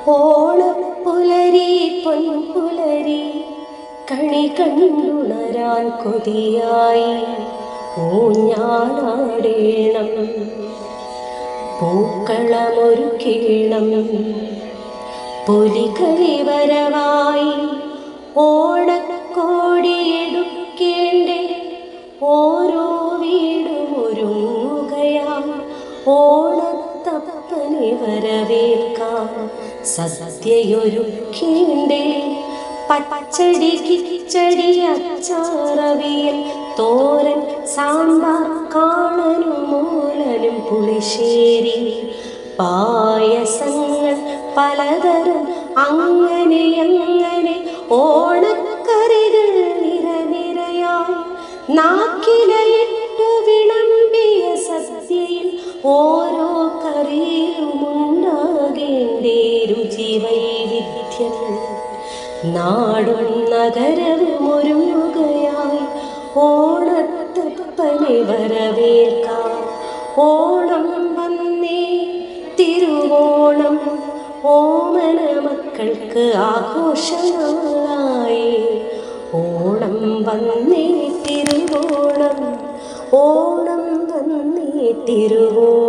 ഓണപ്പുലരി പൊൻപുലരി കണി കണ്ടുണരാൻ കൊതിയായി ഊഞ്ഞാലാടേണം, പൂക്കളമൊരുക്കേണം, പൊലികളി വരവായി ഓണക്കോടിയെടുക്കേണ്ടേ ഓരോ വീടും ഒരുങ്ങുകയാം ഓണത്തപ്പനെ വരവേൽക്കാൻ സദ്യയൊരുക്കേണ്ടേ. പച്ചടി കിച്ചടി അച്ചാറവിയൽ തോരൻ സാമ്പാർ കാളനും മൂലനും പുളിശ്ശേരി പായസങ്ങൾ പലതരം അങ്ങനെ അങ്ങനെ ഓണക്കറികൾ നിരനിരയായി നാക്കിലയിട്ടു വിളമ്പിയ സദ്യയിൽ ഓരോ കറിയിലുമുണ്ടാകേണ്ടേ രുചി വൈവിധ്യം. നാടും നഗരവും ഒരുങ്ങുകയായി ഓണത്തപ്പനെ വരവേൽക്കാൻ. ഓണം വന്നേ തിരുവോണം, ഓമന മക്കൾക്ക് ആഘോഷനാളായി. ഓണം വന്നേ തിരുവോണം, ഓണം വന്നേ തിരുവോണം.